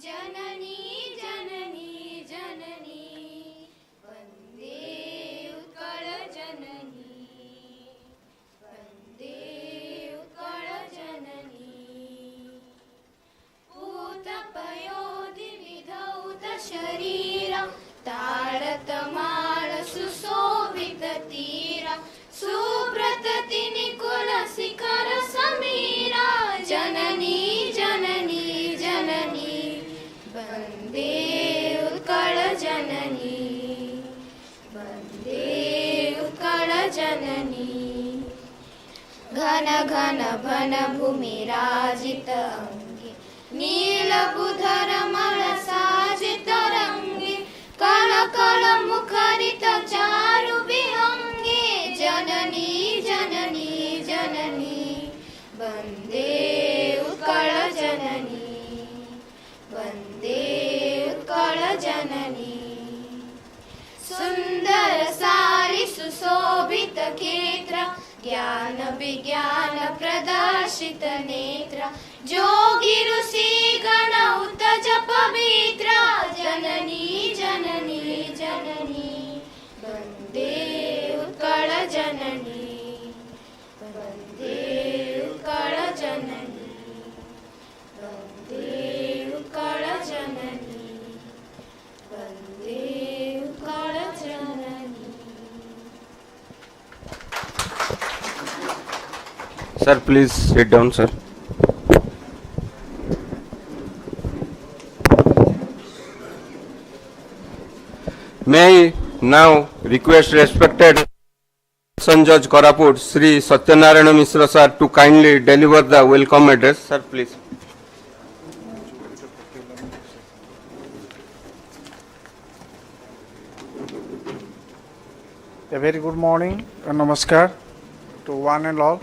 जननी जननी जननी वन्दे उत्कल जननी वन्दे उत्कल जननी पूतपयोधिविधौत शरीरा ताडतमाळ सुशोभित तीरा सुब्रतति निकुल शिखर समीरा जननी जननी जननी वन्दे उत्कल जननी वन्दे उत्कल जननी घन घन भन भूमि राजित अंगे नीलबुधर मल साजित रंगे कल कल मुखरित चारु विहंगे जननी जननी जननी वन्दे उत्कल जननी वन्दे उत्कल जननी सुंदर सारि सुशोभित क्षेत्र ज्ञान विज्ञान प्रदर्शित नेत्र जोगी ऋषि गण उत जप पवित्र जननी जननी जननी वन्दे उत्कल जननी वन्दे उत्कल जननी वन्दे उत्कल जननी वन्दे उत्कल जननी. Sir, please sit down, sir. May I now request respected Judge Koraput, Sri Satyanarayana Mishra sir, to kindly deliver the welcome address. Sir, please. A very good morning and namaskar to one and all.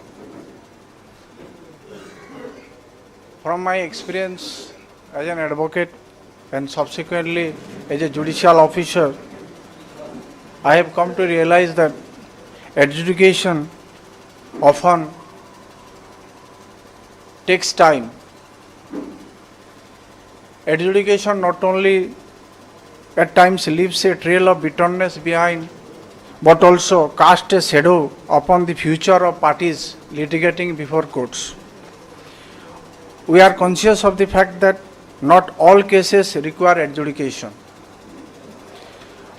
From my experience as an advocate and subsequently as a judicial officer, I have come to realize that adjudication often takes time. Adjudication not only at times leaves a trail of bitterness behind, but also casts a shadow upon the future of parties litigating before courts. We are conscious of the fact that not all cases require adjudication.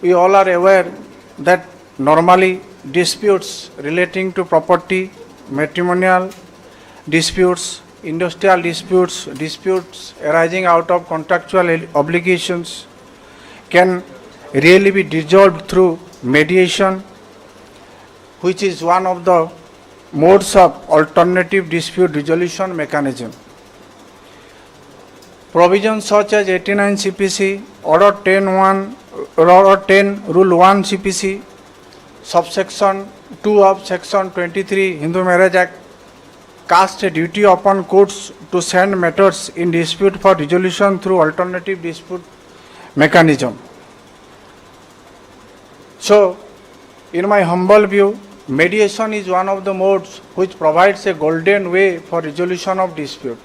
We all are aware that normally disputes relating to property, matrimonial disputes, industrial disputes, disputes arising out of contractual obligations can really be resolved through mediation, which is one of the modes of alternative dispute resolution mechanism. Provisions such as 89 CPC, Order 10 Rule 1 CPC, subsection 2 of Section 23 Hindu Marriage Act cast a duty upon courts to send matters in dispute for resolution through alternative dispute mechanism. So, in my humble view, mediation is one of the modes which provides a golden way for resolution of dispute.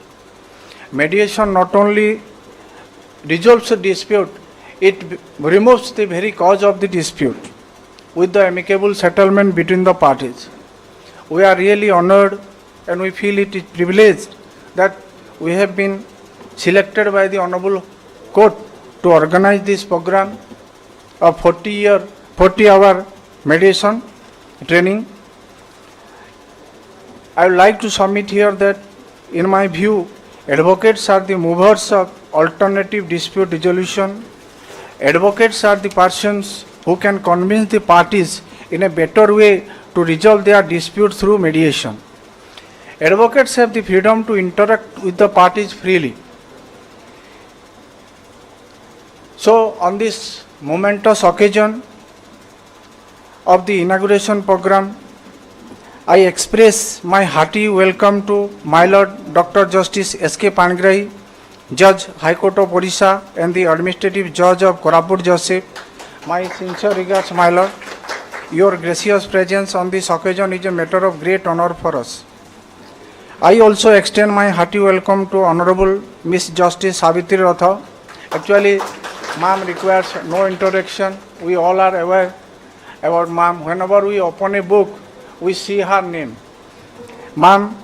Mediation not only resolves a dispute, it removes the very cause of the dispute with the amicable settlement between the parties. We are really honored and we feel it is privileged that we have been selected by the Honorable Court to organize this program of 40-hour mediation training. I would like to submit here that in my view, advocates are the movers of alternative dispute resolution. Advocates are the persons who can convince the parties in a better way to resolve their dispute through mediation. Advocates have the freedom to interact with the parties freely. So, on this momentous occasion of the inauguration program, I express my hearty welcome to my Lord Dr. Justice S.K. Pangrahi, Judge High Court of Odisha and the Administrative Judge of Koraput Joseph. My sincere regards, my Lord. Your gracious presence on this occasion is a matter of great honor for us. I also extend my hearty welcome to Honorable Miss Justice Savitri Ratha. Actually, ma'am requires no introduction. We all are aware about ma'am. Whenever we open a book, we see her name. Ma'am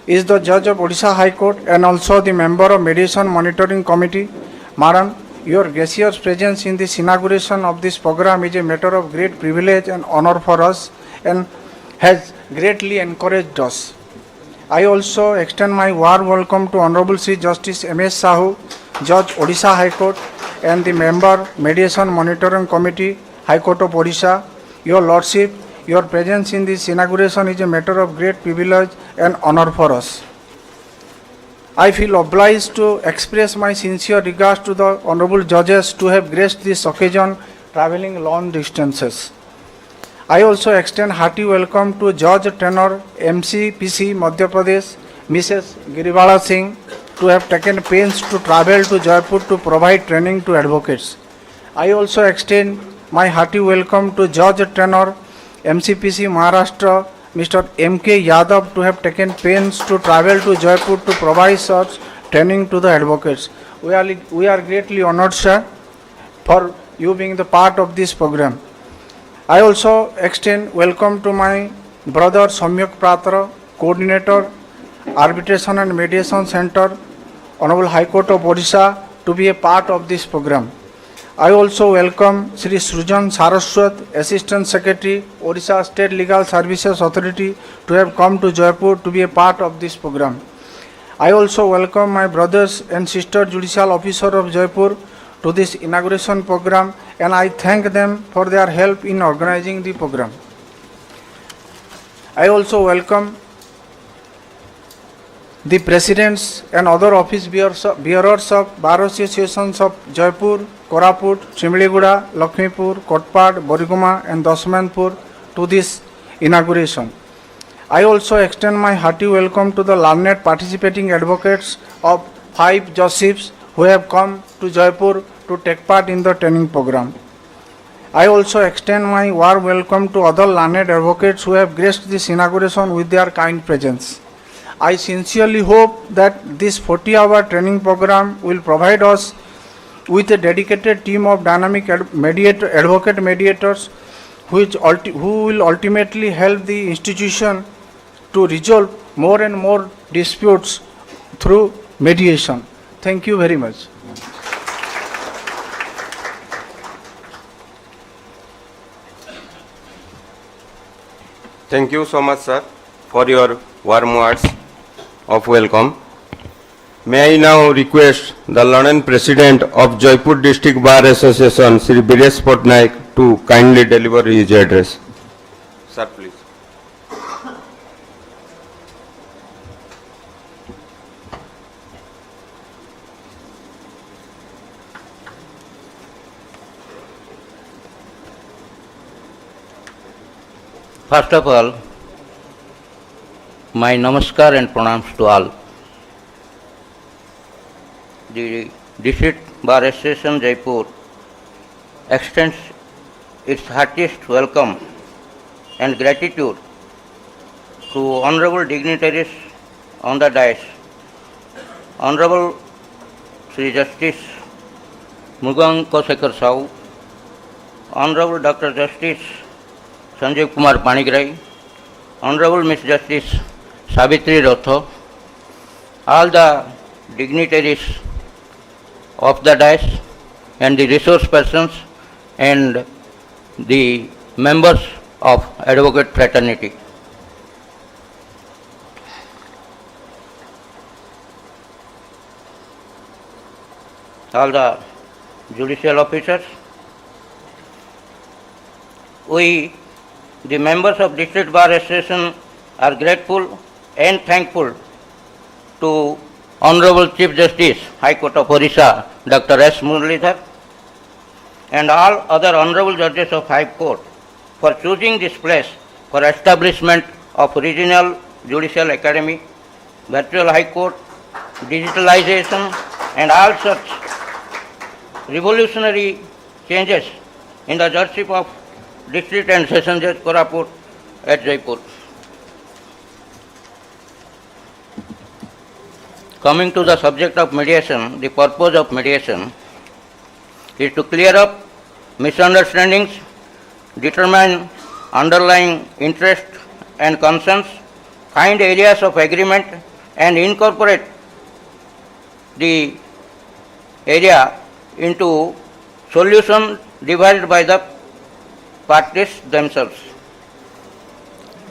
is the judge of Odisha High Court and also the member of Mediation Monitoring Committee. Madam, your gracious presence in this inauguration of this program is a matter of great privilege and honor for us and has greatly encouraged us. I also extend my warm welcome to Honorable Sri Justice M.S. Sahu, Judge Odisha High Court and the member Mediation Monitoring Committee, High Court of Odisha. Your Lordship, your presence in this inauguration is a matter of great privilege and honor for us. I feel obliged to express my sincere regards to the Honorable Judges to have graced this occasion travelling long distances. I also extend hearty welcome to Judge Tenor MCPC Madhya Pradesh, Mrs. Giribala Singh, to have taken pains to travel to Jeypore to provide training to advocates. I also extend my hearty welcome to Judge Tenor MCPC Maharashtra, Mr. M.K. Yadav, to have taken pains to travel to Jeypore to provide such training to the advocates. We are greatly honored, sir, for you being the part of this program. I also extend welcome to my brother Samyak Pratra, Coordinator, Arbitration and Mediation Center, Honorable High Court of Odisha, to be a part of this program. I also welcome Sri Srujan Saraswat, Assistant Secretary, Odisha State Legal Services Authority, to have come to Jeypore to be a part of this program. I also welcome my brothers and sister Judicial Officer of Jeypore to this inauguration program, and I thank them for their help in organizing the program. I also welcome the presidents and other office bearers of Bar Associations of Jeypore, Koraput, Chimliguda, Lakshmipur, Kotpad, Boriguma and Dasmanpur to this inauguration. I also extend my hearty welcome to the learned participating advocates of 5 justices who have come to Jeypore to take part in the training program. I also extend my warm welcome to other learned advocates who have graced this inauguration with their kind presence. I sincerely hope that this 40-hour training program will provide us with a dedicated team of dynamic advocate mediators who will ultimately help the institution to resolve more and more disputes through mediation. Thank you very much. Thank you so much, sir, for your warm words of welcome. May I now request the learned President of Jeypore District Bar Association, Sri Biresh Patnaik, to kindly deliver his address. Sir, please. First of all, my namaskar and pranams to all. The District Bar Association Jeypore extends its heartiest welcome and gratitude to honorable dignitaries on the dais, Honorable Sri Justice Muganko Shekhar Sahu, Honorable Dr. Justice Sanjay Kumar Panigrai, Honorable Miss Justice Savitri Ratha, all the dignitaries of the dais and the resource persons and the members of advocate fraternity. All the judicial officers, we, the members of District Bar Association, are grateful and thankful to Honorable Chief Justice, High Court of Odisha, Dr. S. Muralidhar, and all other honorable judges of High Court for choosing this place for establishment of regional judicial academy, virtual High Court, digitalization, and all such revolutionary changes in the judgeship of District and Session Judge Koraput at Jeypore. coming to the subject of mediation, the purpose of mediation is to clear up misunderstandings, determine underlying interest and concerns, find areas of agreement, and incorporate the area into solution devised by the parties themselves.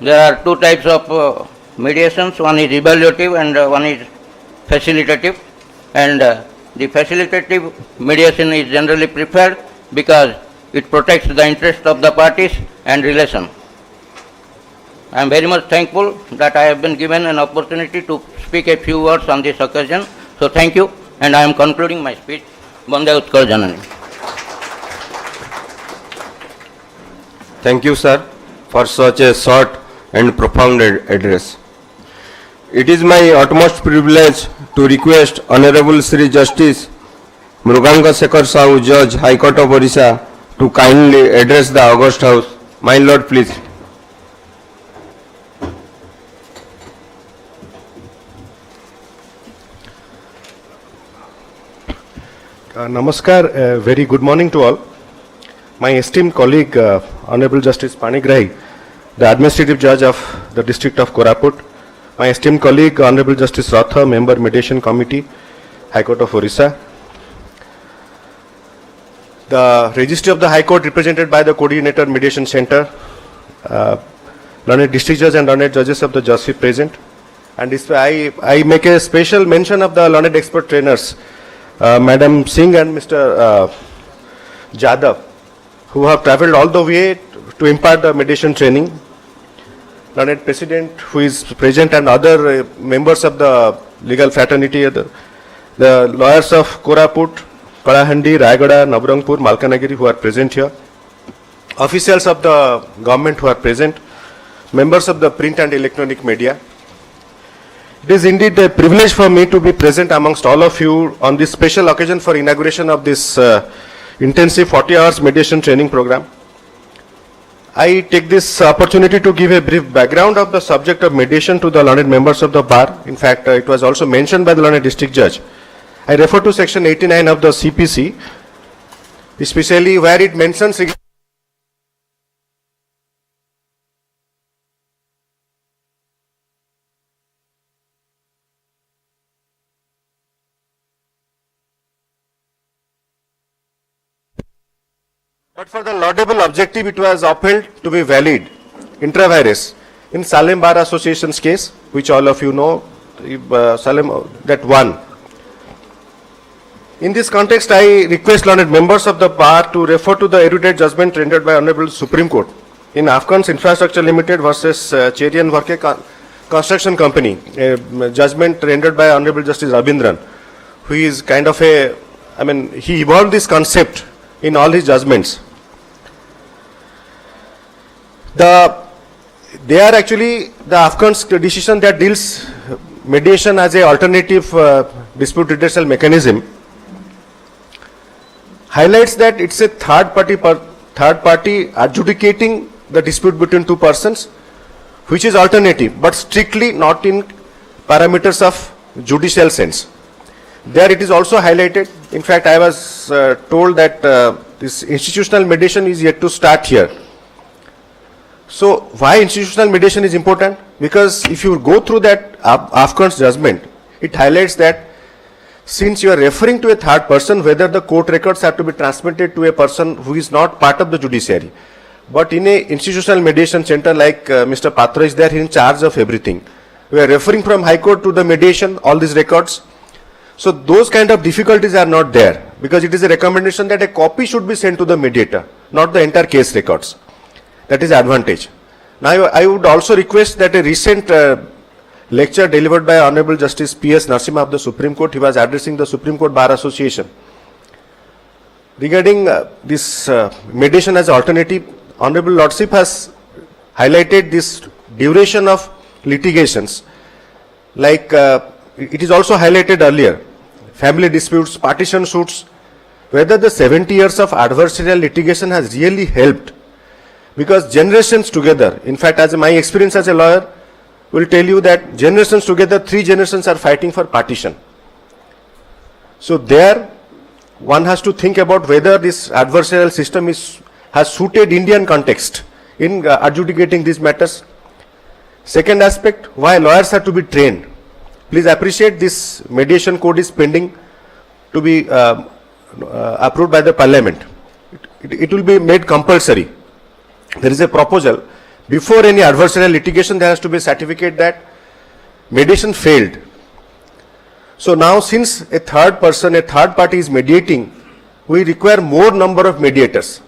There are two types of mediations. One is evaluative and one is facilitative. And the facilitative mediation is generally preferred because it protects the interest of the parties and relation. I am very much thankful that I have been given an opportunity to speak a few words on this occasion. So thank you, and I am concluding my speech. Bande Utkal Janani. Thank you, sir, for such a short and profound address. It is my utmost privilege to request Honorable Sri Justice Mruganga Shekhar Sahu, Judge, High Court of Orissa, to kindly address the August House. My Lord, please. Namaskar, very good morning to all. My esteemed colleague, Honorable Justice Panigrahi, the Administrative Judge of the District of Koraput, my esteemed colleague, Honorable Justice Ratha, Member Mediation Committee, High Court of Orissa, the Registry of the High Court represented by the Coordinator Mediation Center, learned District Judge and learned Judges of the Justice present, and this, I make a special mention of the learned expert trainers, Madam Singh and Mr. Jadhav, who have travelled all the way to impart the mediation training. Learned President, who is present, and other members of the legal fraternity, the lawyers of Koraput, Kalahandi, Rayagada, Nabarangpur, Malkanagiri, who are present here, officials of the government who are present, members of the print and electronic media. It is indeed a privilege for me to be present amongst all of you on this special occasion for inauguration of this intensive 40 hours mediation training program. I take this opportunity to give a brief background of the subject of mediation to the learned members of the bar. In fact, it was also mentioned by the learned district judge. I refer to section 89 of the CPC, especially where it mentions but for the laudable objective, it was upheld to be valid intra vires in Salem Bar Association's case, which all of you know, Salem, that one. In this context, I request learned members of the bar to refer to the erudite judgment rendered by Honorable Supreme Court in Afghans Infrastructure Limited versus Cherian Varke Construction Company, a judgment rendered by Honorable Justice Rabindran, who is kind of a, he evolved this concept in all his judgments. They are actually the Afghans' decision that deals mediation as a alternative dispute redressal mechanism highlights that it's a third party adjudicating the dispute between two persons, which is alternative, but strictly not in parameters of judicial sense. There it is also highlighted. In fact, I was told that this institutional mediation is yet to start here. So why institutional mediation is important? Because if you go through that Afghan's judgment, it highlights that since you are referring to a third person, whether the court records have to be transmitted to a person who is not part of the judiciary. But in a institutional mediation center like Mr. Patra is there, he is in charge of everything. We are referring from High Court to the mediation, all these records. So those kind of difficulties are not there, because it is a recommendation that a copy should be sent to the mediator, not the entire case records. That is advantage. Now I would also request that a recent lecture delivered by Honorable Justice P.S. Narasimha of the Supreme Court, he was addressing the Supreme Court Bar Association. Regarding this mediation as alternative, Honorable Lordship has highlighted this duration of litigations. Like it is also highlighted earlier, family disputes, partition suits, whether the 70 years of adversarial litigation has really helped. Because generations together, in fact, as my experience as a lawyer, will tell you that generations together, 3 generations are fighting for partition. So there, one has to think about whether this adversarial system has suited Indian context in adjudicating these matters. Second aspect, why lawyers have to be trained. Please appreciate this mediation code is pending to be approved by the parliament. It will be made compulsory. There is a proposal. Before any adversarial litigation, there has to be a certificate that mediation failed. So now, since a third party is mediating, we require more number of mediators.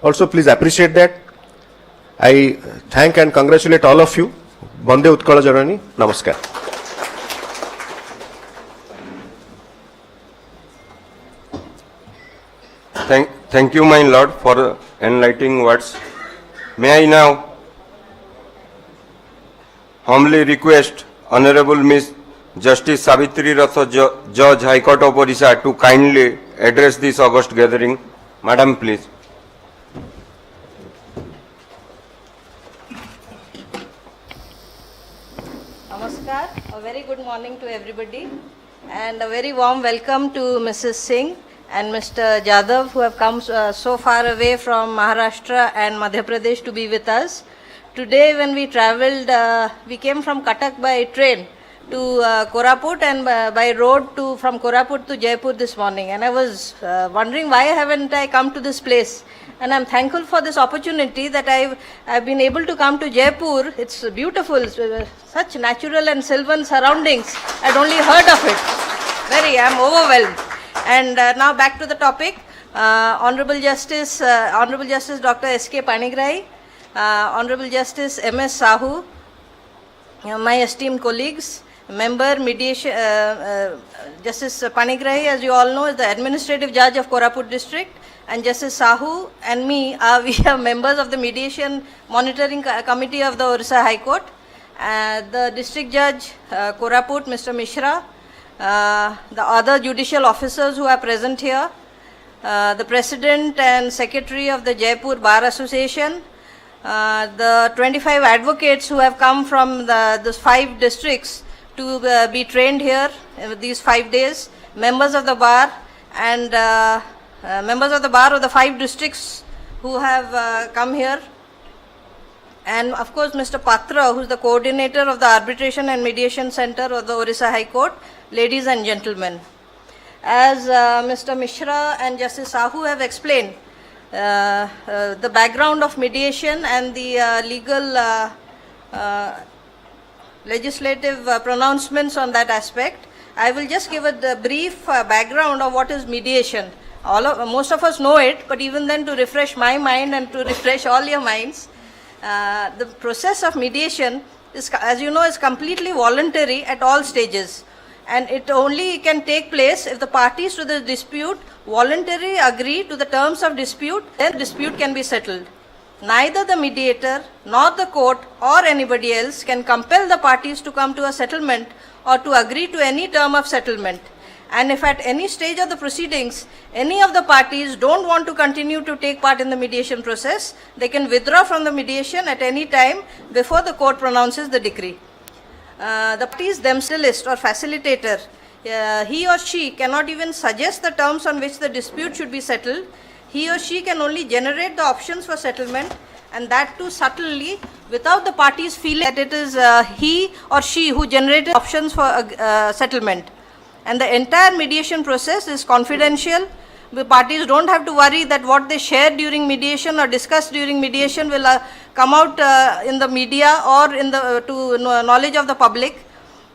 Also, please appreciate that. I thank and congratulate all of you. Bande Utkala Janani. Namaskar. Thank you, my lord, for enlightening words. May I now humbly request Honorable Miss Justice Savitri Ratha, Judge, High Court of Odisha, to kindly address this august gathering. Madam, please. Namaskar. A very good morning to everybody, and a very warm welcome to Mrs. Singh and Mr. Jadhav, who have come so far away from Maharashtra and Madhya Pradesh to be with us. Today when we travelled, we came from Cuttack by train to Koraput, and by road from Koraput to Jeypore this morning. And I was wondering why haven't I come to this place. And I'm thankful for this opportunity that I've been able to come to Jeypore. It's beautiful, such natural and sylvan surroundings. I'd only heard of it. I'm overwhelmed. And now back to the topic. Honorable Justice Dr. S.K. Panigrahi, Honorable Justice M.S. Sahu, my esteemed colleagues, member mediation, Justice Panigrahi, as you all know, is the administrative judge of Koraput district, and Justice Sahu and me, we are members of the mediation monitoring committee of the Odisha High Court. The district judge, Koraput, Mr. Mishra, the other judicial officers who are present here, the president and secretary of the Jeypore Bar Association, the 25 advocates who have come from the 5 districts to be trained here these 5 days, members of the bar, and members of the bar of the 5 districts who have come here, and of course Mr. Patra, who is the coordinator of the Arbitration and Mediation Center of the Odisha High Court. Ladies and gentlemen, as Mr. Mishra and Justice Sahu have explained the background of mediation and the legal legislative pronouncements on that aspect, I will just give a brief background of what is mediation. Most of us know it, but even then, to refresh my mind and to refresh all your minds, the process of mediation is, as you know, is completely voluntary at all stages. And it only can take place if the parties to the dispute voluntarily agree to the terms of dispute, then dispute can be settled. Neither the mediator nor the court or anybody else can compel the parties to come to a settlement or to agree to any term of settlement. And if at any stage of the proceedings, any of the parties don't want to continue to take part in the mediation process, they can withdraw from the mediation at any time before the court pronounces the decree. The parties themselves or facilitator, he or she cannot even suggest the terms on which the dispute should be settled. He or she can only generate the options for settlement, and that too subtly, without the parties feeling that it is he or she who generated options for settlement. And the entire mediation process is confidential. The parties don't have to worry that what they shared during mediation or discussed during mediation will come out in the media or in the to knowledge of the public.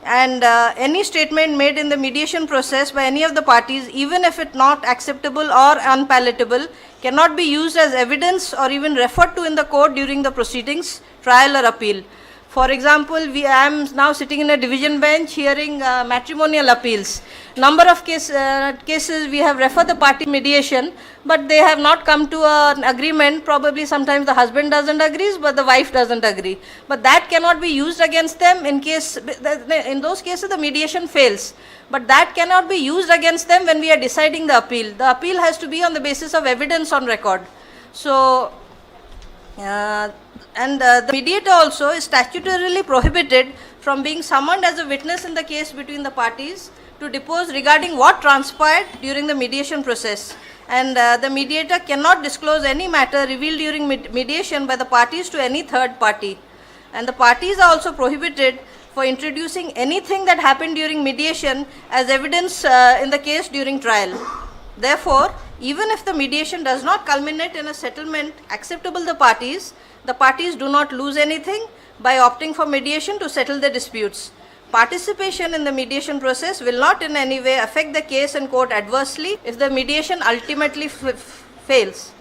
And any statement made in the mediation process by any of the parties, even if it not acceptable or unpalatable, cannot be used as evidence or even referred to in the court during the proceedings, trial or appeal. For example, I am now sitting in a division bench hearing matrimonial appeals. Number of cases we have referred the party mediation, but they have not come to an agreement. Probably sometimes the husband doesn't agree, but the wife doesn't agree. But that cannot be used against them in those cases the mediation fails. But that cannot be used against them when we are deciding the appeal. The appeal has to be on the basis of evidence on record. So, And the mediator also is statutorily prohibited from being summoned as a witness in the case between the parties to depose regarding what transpired during the mediation process. And the mediator cannot disclose any matter revealed during mediation by the parties to any third party. And the parties are also prohibited for introducing anything that happened during mediation as evidence in the case during trial. Therefore, even if the mediation does not culminate in a settlement acceptable to the parties do not lose anything by opting for mediation to settle their disputes. Participation in the mediation process will not in any way affect the case in court adversely if the mediation ultimately fails.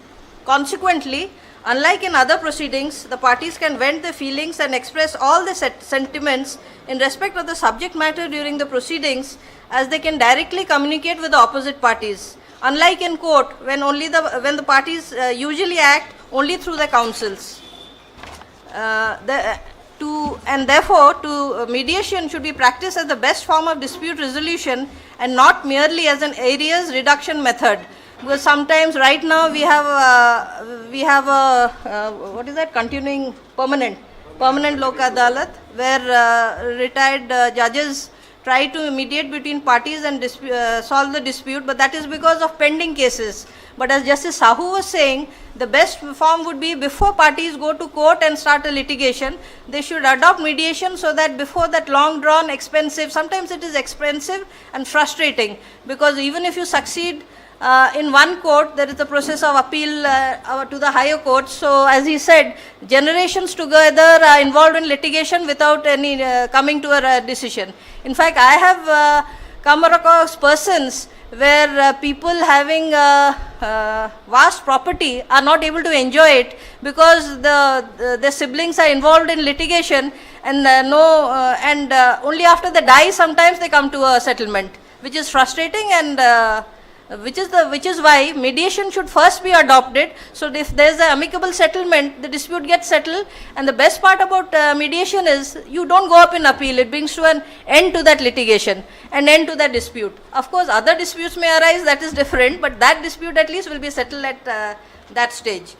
Consequently, unlike in other proceedings, the parties can vent their feelings and express all their sentiments in respect of the subject matter during the proceedings, as they can directly communicate with the opposite parties. Unlike in court, when the parties usually act only through the counsels. Mediation should be practiced as the best form of dispute resolution and not merely as an arrears reduction method. Because sometimes right now we have a continuing permanent Lok Adalat, where retired judges try to mediate between parties and solve the dispute, but that is because of pending cases. But as Justice Sahu was saying, the best form would be before parties go to court and start a litigation, they should adopt mediation so that before that long drawn, expensive, sometimes it is expensive and frustrating, because even if you succeed in one court, there is a process of appeal to the higher court. So as he said, generations together are involved in litigation without any coming to a decision. In fact, I have come across persons where people having vast property are not able to enjoy it because their siblings are involved in litigation, and only after they die sometimes they come to a settlement, which is frustrating, and which is why mediation should first be adopted. So if there is an amicable settlement, the dispute gets settled, and the best part about mediation is you don't go up in appeal. It brings to an end to that litigation, an end to that dispute. Of course, other disputes may arise, that is different, but that dispute at least will be settled at that stage.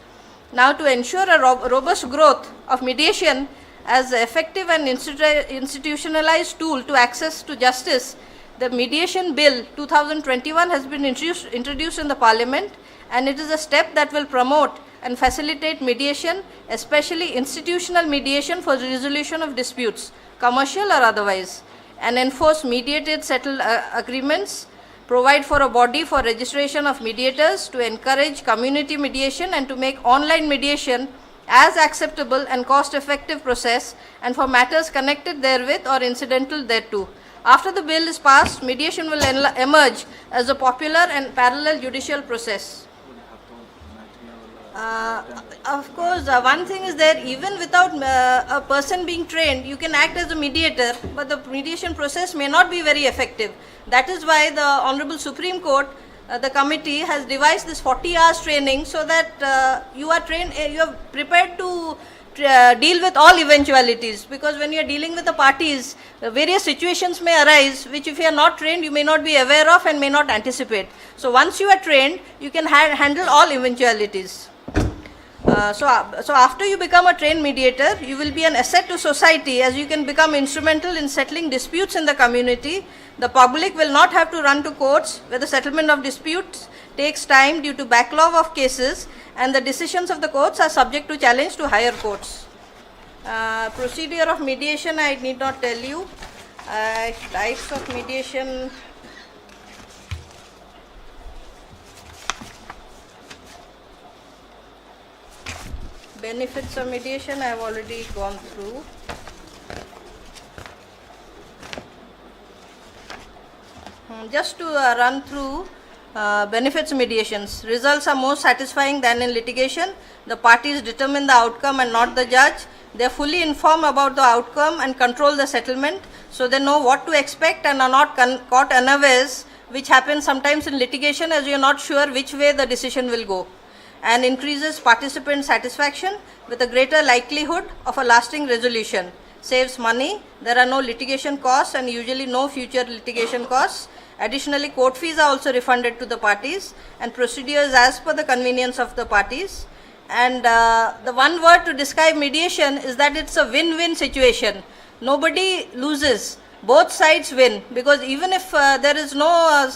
Now, to ensure a robust growth of mediation as an effective and institutionalized tool to access to justice, the Mediation Bill 2021 has been introduced in the Parliament, and it is a step that will promote and facilitate mediation, especially institutional mediation for the resolution of disputes, commercial or otherwise, and enforce mediated settled agreements, provide for a body for registration of mediators to encourage community mediation and to make online mediation as acceptable and cost-effective process, and for matters connected therewith or incidental thereto. After the bill is passed, mediation will emerge as a popular and parallel judicial process. Of course, one thing is that even without a person being trained, you can act as a mediator, but the mediation process may not be very effective. That is why the Honorable Supreme Court, the committee, has devised this 40 hours training so that you are trained, you are prepared to deal with all eventualities, because when you are dealing with the parties, various situations may arise which if you are not trained you may not be aware of and may not anticipate. So once you are trained, you can handle all eventualities. So after you become a trained mediator, you will be an asset to society, as you can become instrumental in settling disputes in the community. The public will not have to run to courts where the settlement of disputes takes time due to backlog of cases, and the decisions of the courts are subject to challenge to higher courts. Procedure of mediation, I need not tell you. Types of mediation. Benefits of mediation, I have already gone through. Just to run through benefits mediations. Results are more satisfying than in litigation. The parties determine the outcome and not the judge. They are fully informed about the outcome and control the settlement, so they know what to expect and are not caught unawares, which happens sometimes in litigation, as you are not sure which way the decision will go, and increases participant satisfaction with a greater likelihood of a lasting resolution. Saves money. There are no litigation costs and usually no future litigation costs. Additionally, court fees are also refunded to the parties, and procedures as per the convenience of the parties. And the one word to describe mediation is that it's a win-win situation. Nobody loses. Both sides win, because even if there is no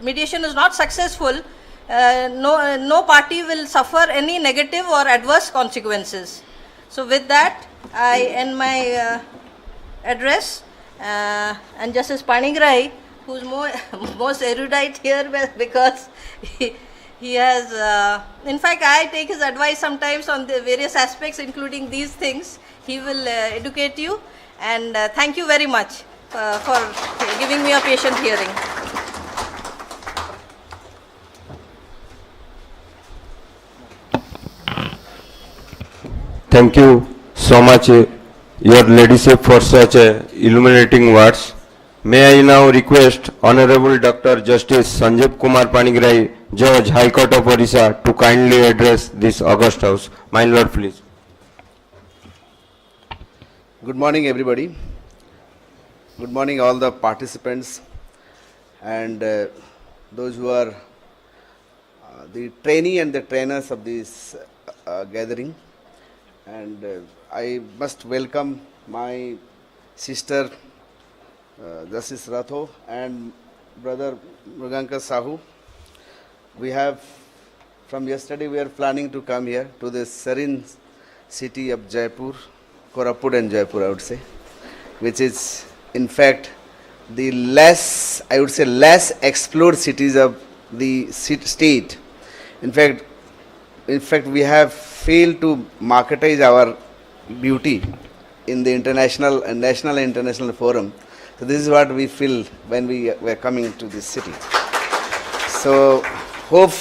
mediation is not successful, no party will suffer any negative or adverse consequences. So with that, I end my address, and Justice Panigrai, who's most erudite here, because he has, in fact, I take his advice sometimes on the various aspects, including these things. He will educate you, and thank you very much for giving me a patient hearing. Thank you so much, Your Ladyship, for such illuminating words. May I now request Honorable Dr. Justice Sanjeev Kumar Panigrai, Judge, High Court of Orissa, to kindly address this august house. My Lord, please. Good morning, everybody. Good morning, all the participants and those who are the trainee and the trainers of this gathering. And I must welcome my sister Justice Ratho and brother Mrugankar Sahu. We have, from yesterday, we are planning to come here to the serene city of Jeypore, Koraput and Jeypore, I would say, which is in fact the less, I would say, less explored cities of the state. In fact, we have failed to marketize our beauty in the international and national and international forum. So this is what we feel when we were coming to this city. So hope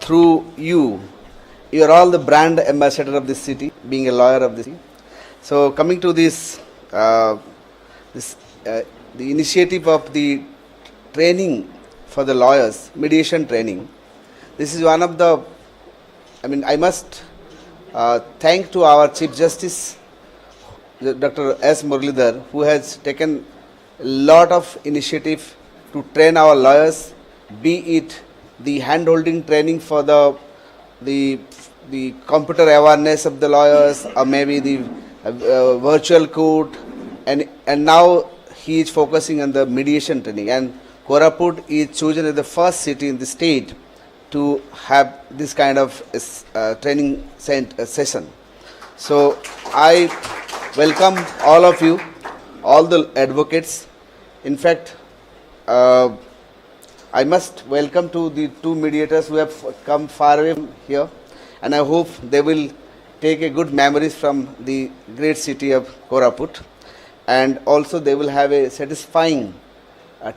through you are all the brand ambassador of this city, being a lawyer of this city. So coming to this, the initiative of the training for the lawyers, mediation training. This is one of the, I must thank to our Chief Justice, Dr. S. Muralidhar, who has taken a lot of initiative to train our lawyers, be it the hand-holding training for the computer awareness of the lawyers, or maybe the virtual court, and now he is focusing on the mediation training. And Koraput is chosen as the first city in the state to have this kind of training session. So I welcome all of you, all the advocates. In fact, I must welcome to the two mediators who have come far away from here, and I hope they will take a good memories from the great city of Koraput, and also they will have a satisfying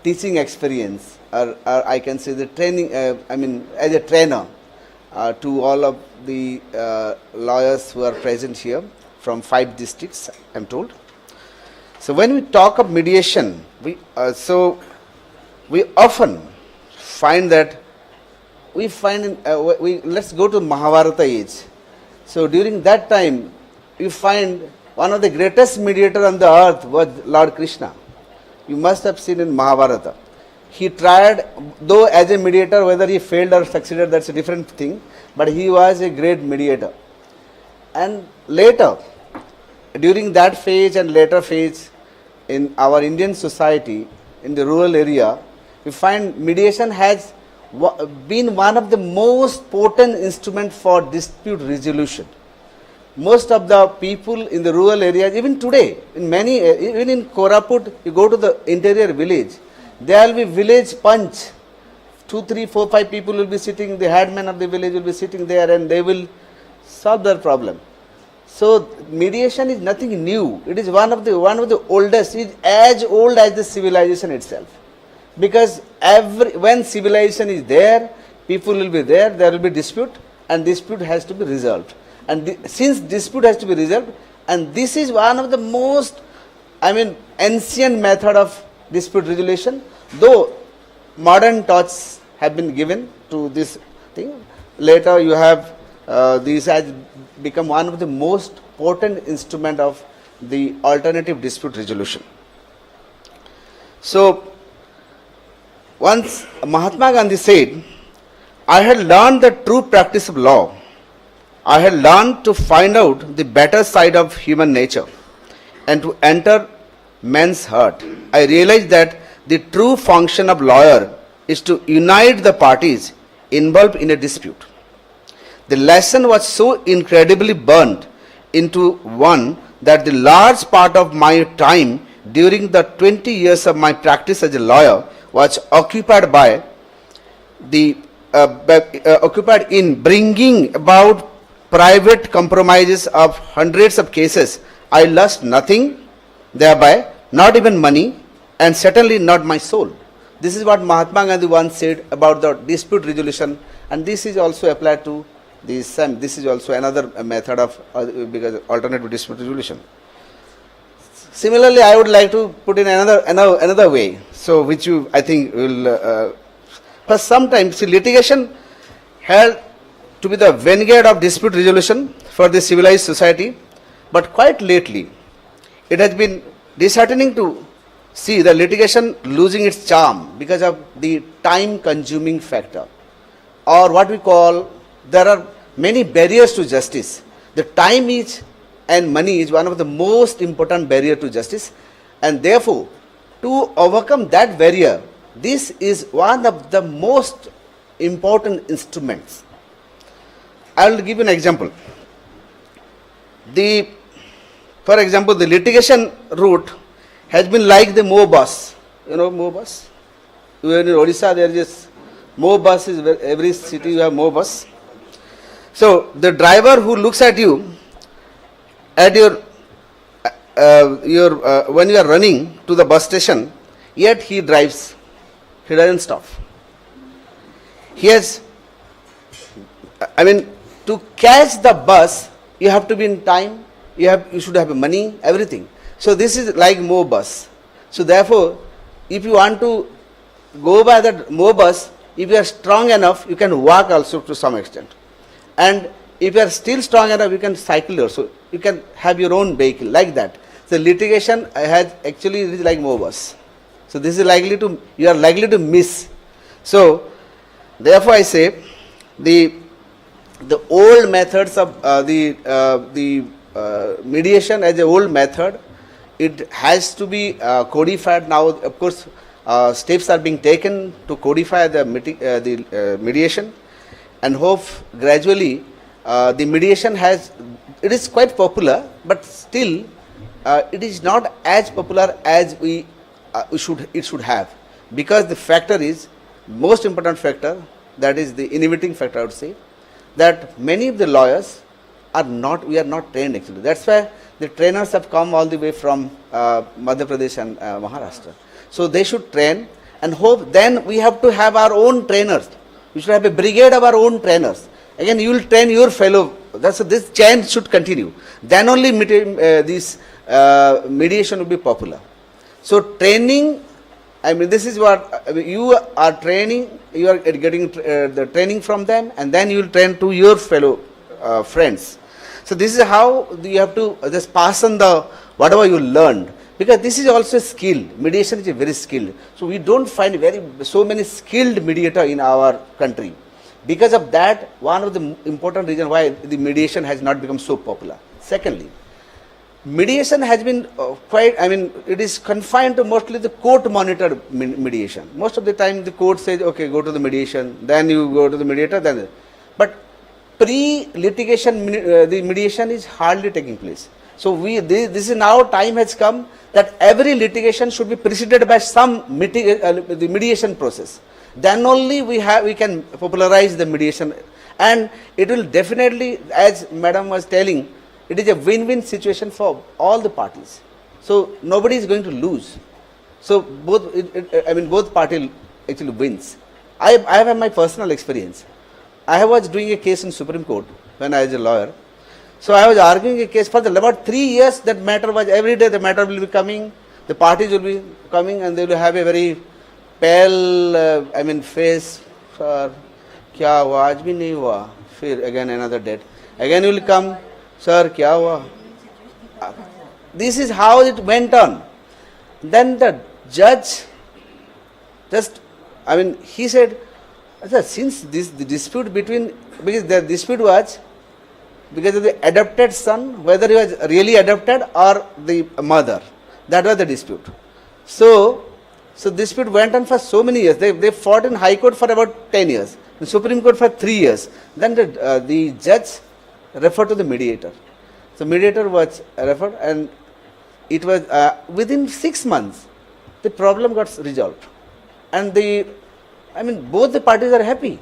teaching experience, or I can say the training, as a trainer to all of the lawyers who are present here from 5 districts, I am told. So when we talk of mediation, we often find that let's go to Mahabharata age. So during that time, we find one of the greatest mediator on the earth was Lord Krishna. You must have seen in Mahabharata. He tried, though as a mediator, whether he failed or succeeded, that's a different thing, but he was a great mediator. And later, during that phase and later phase in our Indian society, in the rural area, we find mediation has been one of the most potent instruments for dispute resolution. Most of the people in the rural areas, even today, even in Koraput, you go to the interior village, there will be village punch. 2, 3, 4, 5 people will be sitting, the headman of the village will be sitting there, and they will solve their problem. So mediation is nothing new. It is one of the oldest. It is as old as the civilization itself. Because when civilization is there, people will be there will be dispute, and dispute has to be resolved. And since dispute has to be resolved, and this is one of the most, ancient method of dispute resolution, though modern touches have been given to this thing. Later you have, this has become one of the most potent instrument of the alternative dispute resolution. So, once Mahatma Gandhi said, I had learned the true practice of law. I had learned to find out the better side of human nature and to enter men's heart. I realized that the true function of lawyer is to unite the parties involved in a dispute. The lesson was so incredibly burnt into one that the large part of my time during the 20 years of my practice as a lawyer was occupied by occupied in bringing about private compromises of hundreds of cases. I lost nothing thereby, not even money, and certainly not my soul. This is what Mahatma Gandhi once said about the dispute resolution, and this is also applied to this. This is also another method of because alternative dispute resolution. Similarly, I would like to put in another way, so which you I think will. But sometimes see, litigation held to be the vanguard of dispute resolution for the civilized society, but quite lately, it has been disheartening to see the litigation losing its charm because of the time-consuming factor, or what we call, there are many barriers to justice. The time is and money is one of the most important barrier to justice, and therefore, to overcome that barrier, this is one of the most important instruments. I will give you an example. For example, the litigation route has been like the Mo bus. You know Mo bus? In Odisha, there is Mo bus. Is every city you have Mo bus. So the driver who looks at you at when you are running to the bus station, yet he drives. He doesn't stop. He has, to catch the bus, you have to be in time, you should have money, everything. So this is like Mo bus. So therefore, if you want to go by that Mo bus, if you are strong enough, you can walk also to some extent. And if you are still strong enough, you can cycle also. You can have your own vehicle, like that. So litigation has actually is like Mo bus. So this is you are likely to miss. So therefore I say the old methods of mediation as a old method, it has to be codified now. Of course, steps are being taken to codify the mediation, and hope gradually the mediation it is quite popular, but still it is not as popular as it should have, because the factor is most important factor, that is the inhibiting factor, I would say, that many of the lawyers we are not trained actually. That's why the trainers have come all the way from Madhya Pradesh and Maharashtra. So they should train, and hope then we have to have our own trainers. We should have a brigade of our own trainers. Again, you will train your fellow. This chain should continue. Then only this mediation will be popular. So training, this is what you are training. You are getting the training from them, and then you will train to your fellow friends. So this is how you have to just pass on whatever you learned, because this is also a skill. Mediation is a very skilled. So we don't find so many skilled mediator in our country. Because of that, one of the important reasons why the mediation has not become so popular. Secondly, mediation has been it is confined to mostly the court monitored mediation. Most of the time the court says, okay, go to the mediation, then you go to the mediator, but pre-litigation the mediation is hardly taking place. So this is now time has come that every litigation should be preceded by some the mediation process. Then only we can popularize the mediation, and it will definitely, as Madam was telling, it is a win-win situation for all the parties. So nobody is going to lose. So both parties actually wins. I have my personal experience. I was doing a case in Supreme Court when I was a lawyer. So I was arguing a case for about 3 years. That matter was every day. The matter will be coming. The parties will be coming, and they will have a very pale face. Sir, kya hua? Aaj bhi nahi hua. Fir again another date. Again you will come. Sir, kya hua? This is how it went on. Then the judge he said, Sir, since the dispute between, because the dispute was because of the adopted son, whether he was really adopted or the mother, that was the dispute. So dispute went on for so many years. They fought in High Court for about 10 years, the Supreme Court for 3 years. Then the judge referred to the mediator. So mediator was referred, and it was within 6 months the problem got resolved, and both the parties are happy.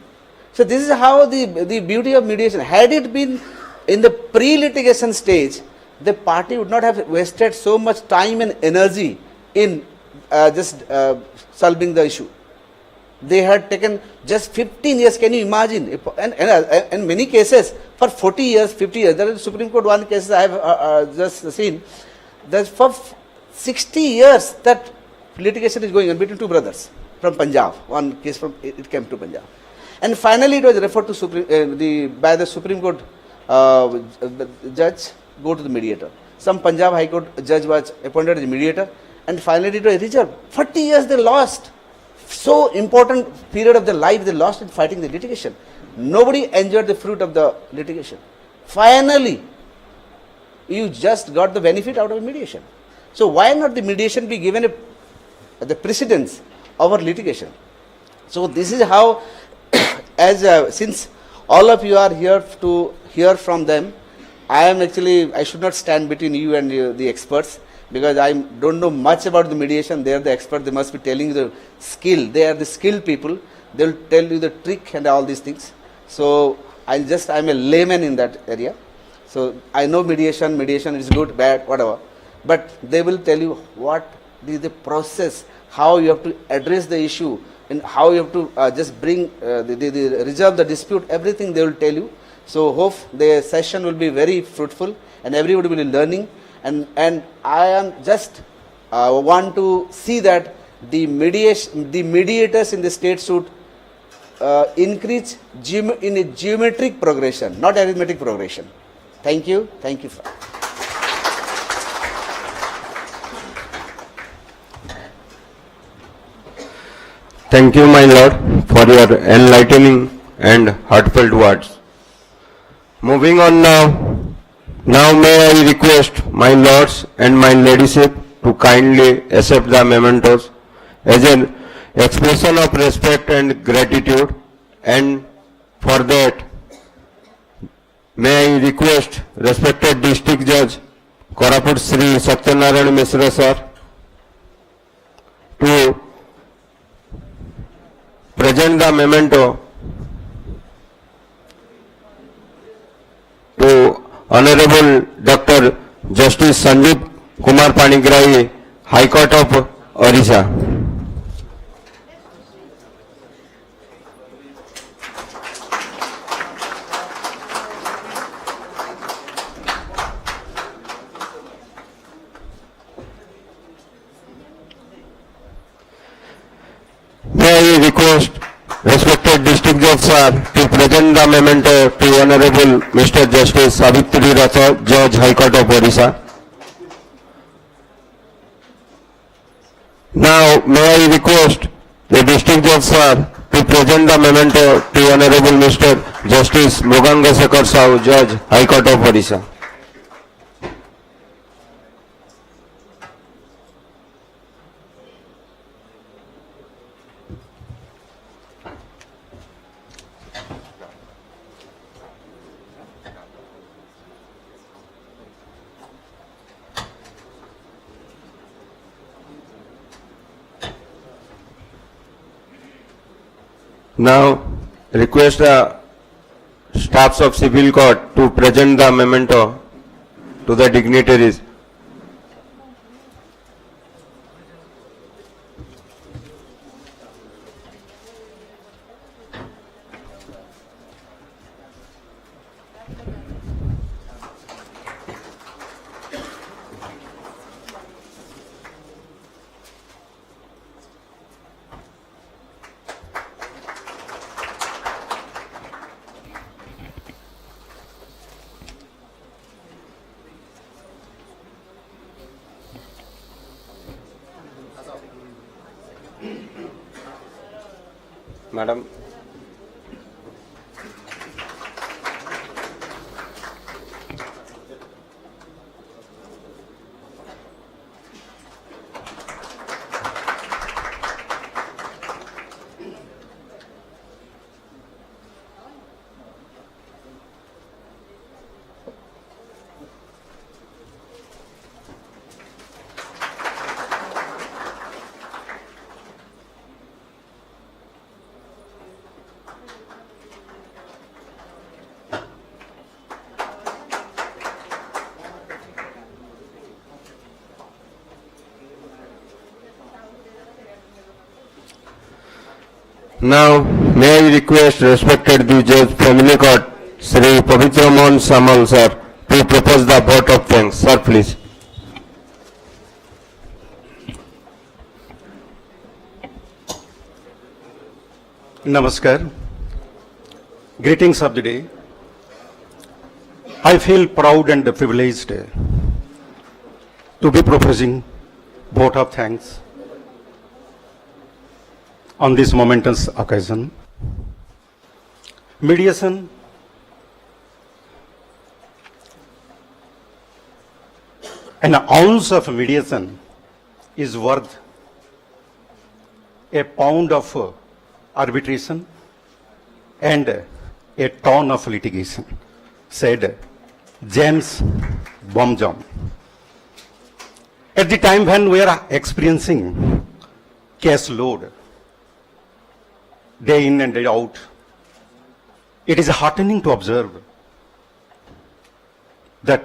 So this is how the beauty of mediation. Had it been in the pre-litigation stage, the party would not have wasted so much time and energy in just solving the issue. They had taken just 15 years. Can you imagine? And in many cases, for 40 years, 50 years, there is Supreme Court one cases I have just seen. There's for 60 years that litigation is going on between two brothers from Punjab. One case from it came to Punjab, and finally it was referred to by the Supreme Court judge go to the mediator. Some Punjab High Court judge was appointed as mediator, and finally it was resolved. 40 years they lost. So important period of their life they lost in fighting the litigation. Nobody enjoyed the fruit of the litigation. Finally, you just got the benefit out of mediation. So why not the mediation be given the precedence over litigation? So this is how, since all of you are here to hear from them, I should not stand between you and the experts, because I don't know much about the mediation. They are the experts. They must be telling you the skill. They are the skilled people. They will tell you the trick and all these things. So I'm a layman in that area. So I know mediation is good, bad, whatever. But they will tell you what is the process, how you have to address the issue, and how you have to just bring resolve the dispute. Everything they will tell you. So hope the session will be very fruitful and everybody will be learning. And I am just want to see that the mediators in the state should increase in a geometric progression, not arithmetic progression. Thank you. Thank you. Thank you, my lord, for your enlightening and heartfelt words. Moving on now. Now may I request my lords and my ladyship to kindly accept the mementos as an expression of respect and gratitude, and for that may I request respected District Judge Koraput Sri Satyanarayan Mishra sir to present the memento to Honorable Dr. Justice Sanjeev Kumar Panigrahi, High Court of Orissa. May I request respected District Judge sir to present the memento to Honorable Mr. Justice Savitri Ratha, Judge, High Court of Orissa. Now may I request the District Judge sir to present the memento to Honorable Mr. Justice Moganga Sekar Sahu, Judge, High Court of Orissa. Now, request the staffs of civil court to present the memento to the dignitaries. Madam, Now, may I request respected the judge family court, Sri Pavitramon Samal sir, to propose the vote of thanks. Sir, please. Namaskar. Greetings of the day. I feel proud and privileged to be proposing vote of thanks on this momentous occasion. Mediation an ounce of mediation is worth a pound of arbitration and a ton of litigation, said James Baumjohn. At the time when we are experiencing case load, day in and day out, it is heartening to observe that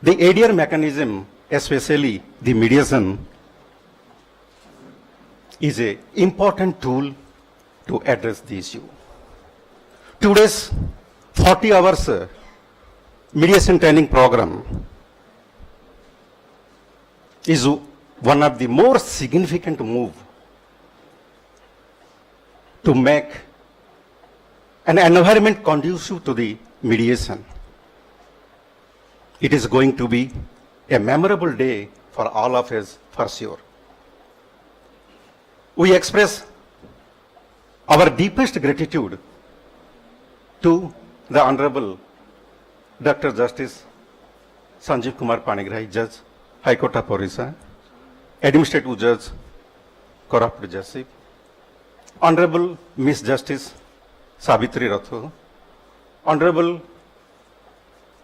the ADR mechanism, especially the mediation, is an important tool to address the issue. Today's 40 hours mediation training program is one of the more significant moves to make an environment conducive to the mediation. It is going to be a memorable day for all of us, for sure. We express our deepest gratitude to the Honorable Dr. Justice Sanjeev Kumar Panigrahi, Judge, High Court of Orissa, Administrative Judge, Koraput Justice, Honorable Miss Justice Savitri Rathore, Honorable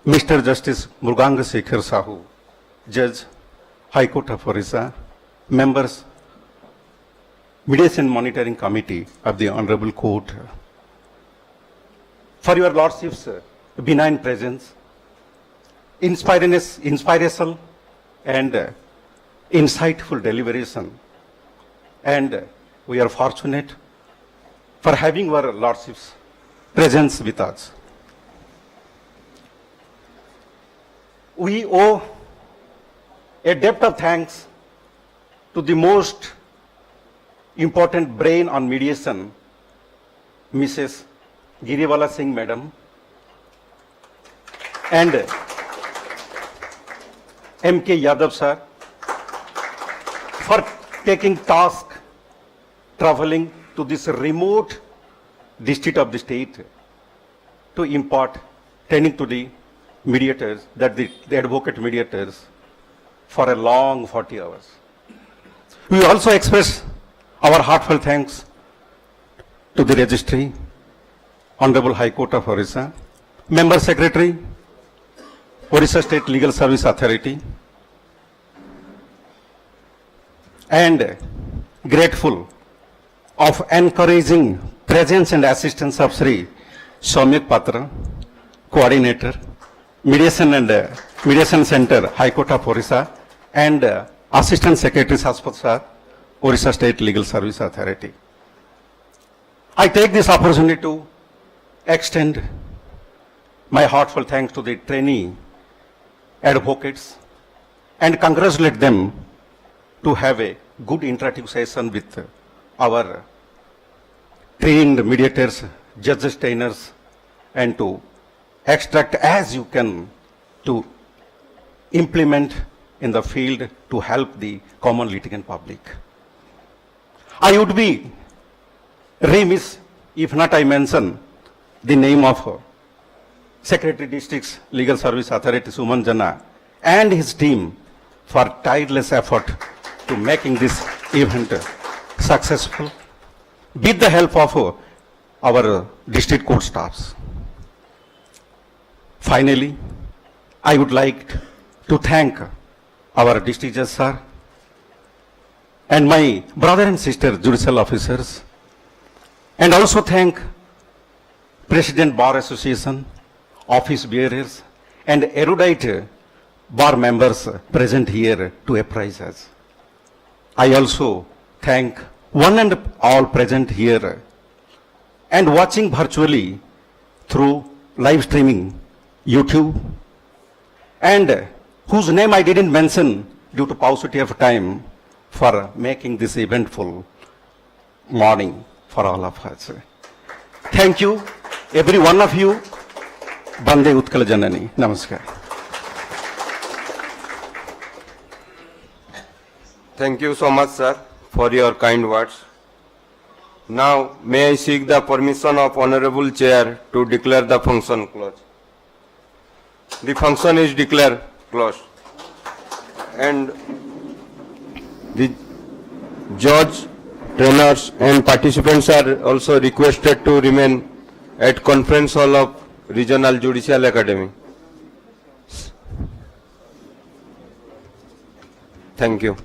Mr. Justice Murganga Shekhar Sahu, Judge, High Court of Orissa, members, Mediation Monitoring Committee of the Honorable Court, for your Lordship's benign presence, inspirational and insightful deliberation, and we are fortunate for having your Lordship's presence with us. We owe a debt of thanks to the most important brain on mediation, Mrs. Giriwala Singh Madam, and M.K. Yadav sir, for taking task, traveling to this remote district of the state to impart training to the mediators, that the advocate mediators, for a long 40 hours. We also express our heartfelt thanks to the Registry, Honorable High Court of Orissa, Member Secretary, Orissa State Legal Service Authority, and grateful of encouraging presence and assistance of Sri Soumyak Patra, Coordinator, Mediation and Mediation Center, High Court of Orissa, and Assistant Secretary Saspat Sir, Orissa State Legal Service Authority. I take this opportunity to extend my heartfelt thanks to the trainee advocates and congratulate them to have a good interactive session with our trained mediators, judges, trainers, and to extract as you can to implement in the field to help the common litigant public. I would be remiss if not I mention the name of Secretary District's Legal Service Authority Suman Jana and his team for tireless effort to making this event successful with the help of our district court staffs. Finally, I would like to thank our district judge sir and my brother and sister judicial officers, and also thank President Bar Association, office bearers, and erudite bar members present here to apprise us. I also thank one and all present here and watching virtually through live streaming, YouTube, and whose name I didn't mention due to paucity of time for making this eventful morning for all of us. Thank you, every one of you. Bande Utkal Janani. Namaskar. Thank you so much, sir, for your kind words. Now, may I seek the permission of Honorable Chair to declare the function closed. The function is declared closed. And the judge, trainers and participants are also requested to remain at Conference Hall of Regional Judicial Academy. Thank you.